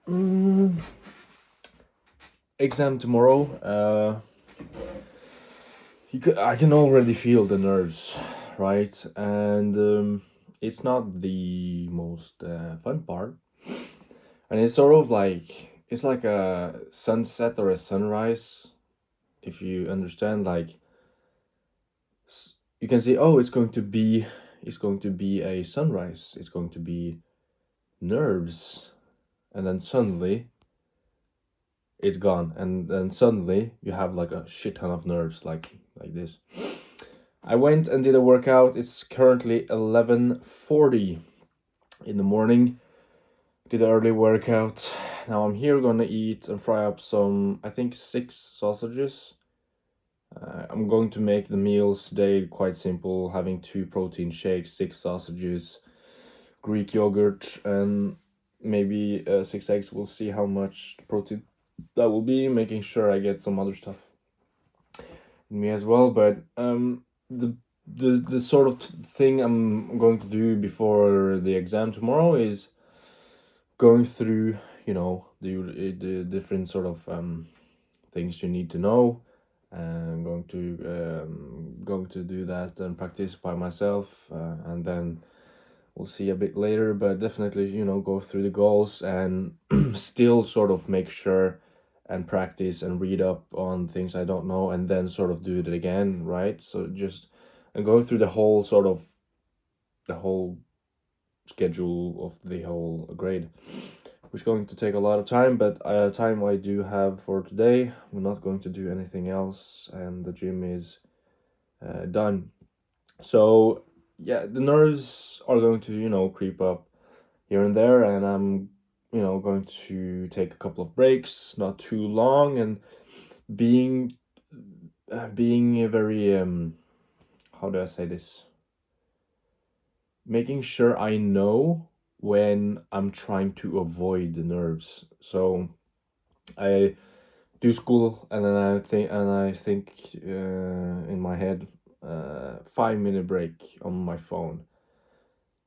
Mm, Exam tomorrow. I can already feel the nerves, right? And it's not the most fun part. And it's sort of like it's like a sunset or a sunrise. If you understand, like you can say, oh, it's going to be a sunrise. It's going to be nerves, and then suddenly it's gone, and then suddenly you have like a shit ton of nerves, like this. I went and did a workout. It's currently 11:40 in the morning. Did an early workout. Now I'm here gonna eat and fry up some, I think, 6 sausages. I'm going to make the meals today quite simple, having 2 protein shakes, 6 sausages, Greek yogurt, and maybe 6 eggs. We'll see how much protein that will be, making sure I get some other stuff in me as well. But the sort of thing I'm going to do before the exam tomorrow is going through, the different sort of things you need to know, and going to do that and practice by myself, and then we'll see a bit later. But definitely, go through the goals and still sort of make sure and practice and read up on things I don't know, and then sort of do it again, right? So just and go through the whole schedule of the whole grade, which is going to take a lot of time. But time I do have for today. We're not going to do anything else, and the gym is done. So yeah, the nerves are going to creep up here and there, and I'm going to take a couple of breaks, not too long, and being being a very how do I say this? Making sure I know when I'm trying to avoid the nerves. So I do school, and then I think in my head, 5 minute break on my phone,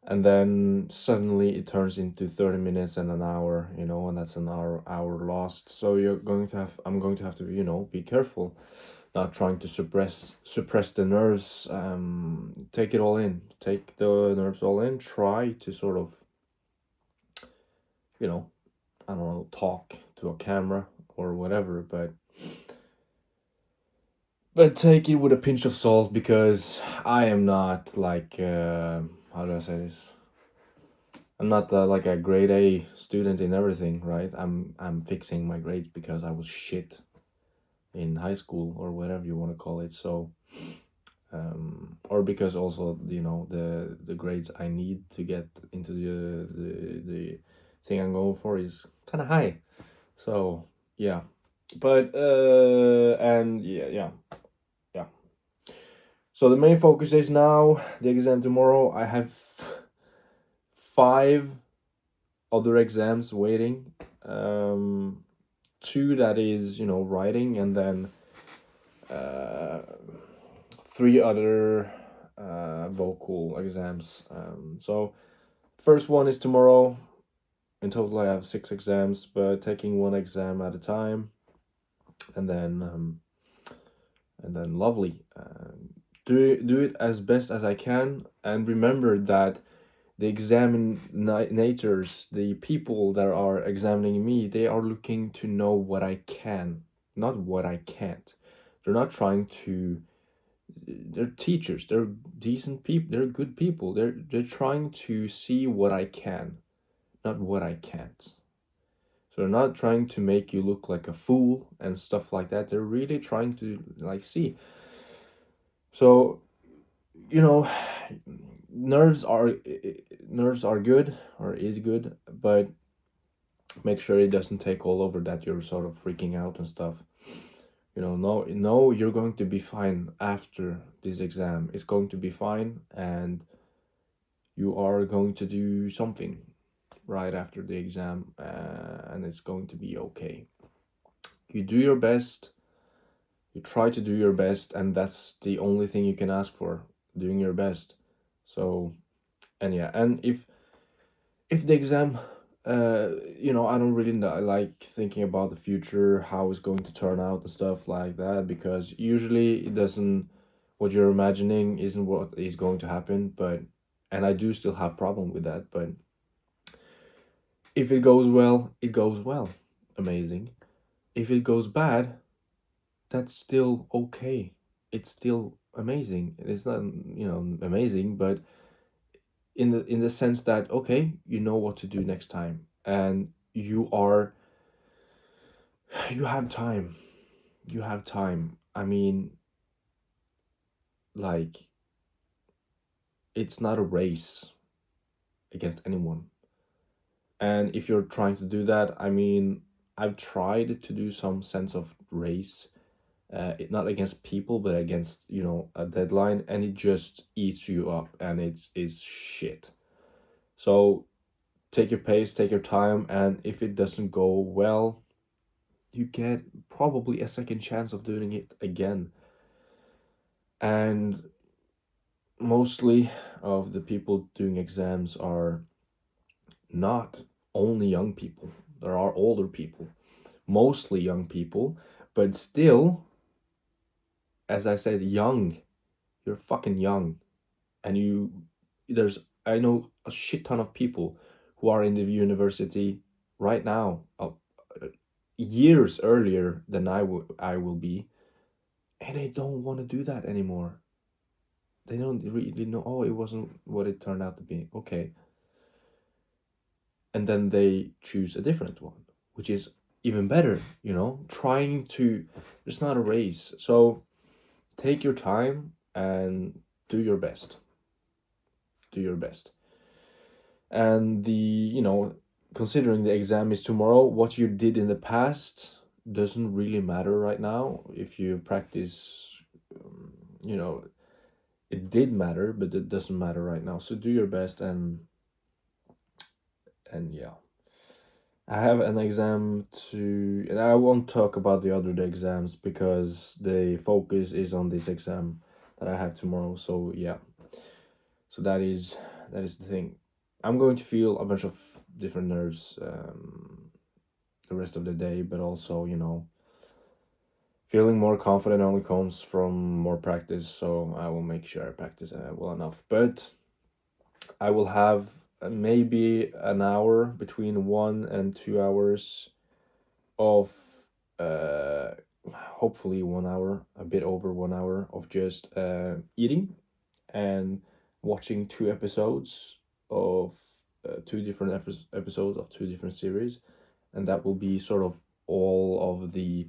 and then suddenly it turns into 30 minutes and an hour, and that's an hour lost. So I'm going to have to be careful, not trying to suppress the nerves. Take it all in, take the nerves all in, try to sort of, I don't know, talk to a camera or whatever, but take it with a pinch of salt, because I am not like how do I say this? I'm not like a grade A student in everything, right? I'm fixing my grades because I was shit in high school or whatever you want to call it. So or because also the grades I need to get into the thing I'm going for is kind of high. So yeah, but and yeah. So the main focus is now the exam tomorrow. I have 5 other exams waiting. Two that is writing, and then uh, 3 other vocal exams. So first one is tomorrow. In total, I have 6 exams, but taking one exam at a time, and then lovely. Do it as best as I can, and remember that the examinators, the people that are examining me, they are looking to know what I can, not what I can't. They're not trying to. They're teachers. They're decent people. They're good people. They're trying to see what I can, not what I can't. So they're not trying to make you look like a fool and stuff like that. They're really trying to see. So you know, nerves are nerves are good, or is good, but make sure it doesn't take all over, that you're sort of freaking out and stuff. No, you're going to be fine after this exam. It's going to be fine, and you are going to do something right after the exam, and it's going to be okay. You do your best, you try to do your best, and that's the only thing you can ask for, doing your best. So, and yeah, and if the exam I don't really like thinking about the future, how it's going to turn out and stuff like that, because usually it doesn't, what you're imagining isn't what is going to happen, but, and I do still have problem with that, but if it goes well, it goes well. Amazing. If it goes bad, that's still okay. It's still amazing. It's not, amazing, but in the sense that, okay, you know what to do next time, and you have time. You have time. I mean, like, it's not a race against anyone. And if you're trying to do that, I mean, I've tried to do some sense of race, not against people, but against, a deadline, and it just eats you up, and it's shit. So take your pace, take your time, and if it doesn't go well, you get probably a second chance of doing it again. And mostly of the people doing exams are not only young people, there are older people, mostly young people, but still, as I said, young. You're fucking young. And there's, I know a shit ton of people who are in the university right now, years earlier than I will be, and they don't want to do that anymore. They don't really know, oh, it wasn't what it turned out to be. Okay. And then they choose a different one, which is even better, trying to, it's not a race. So take your time and do your best. Do your best. And considering the exam is tomorrow, what you did in the past doesn't really matter right now. If you practice, um, you know, it did matter, but it doesn't matter right now. So do your best, and yeah. I have an exam and I won't talk about the other exams because the focus is on this exam that I have tomorrow. So yeah, so that is the thing. I'm going to feel a bunch of different nerves the rest of the day, but also feeling more confident only comes from more practice. So I will make sure I practice well enough. But I will have maybe an hour, between 1 and 2 hours of hopefully 1 hour, a bit over 1 hour of just eating and watching two episodes of two different episodes of two different series, and that will be sort of all of the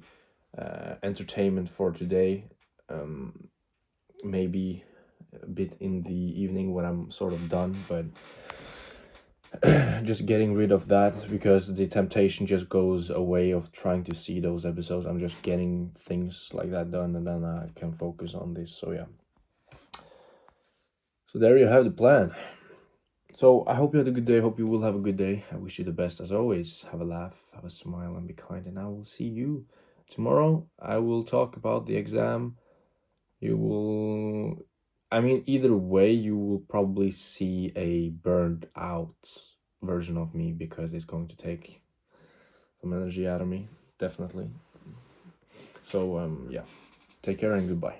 entertainment for today. Maybe a bit in the evening when I'm sort of done, but just getting rid of that because the temptation just goes away of trying to see those episodes. I'm just getting things like that done, and then I can focus on this. So yeah. So there you have the plan. So I hope you had a good day. Hope you will have a good day. I wish you the best as always. Have a laugh, have a smile, and be kind. And I will see you tomorrow. I will talk about the exam. You will, I mean, either way, you will probably see a burned out version of me because it's going to take some energy out of me, definitely. So, yeah, take care and goodbye.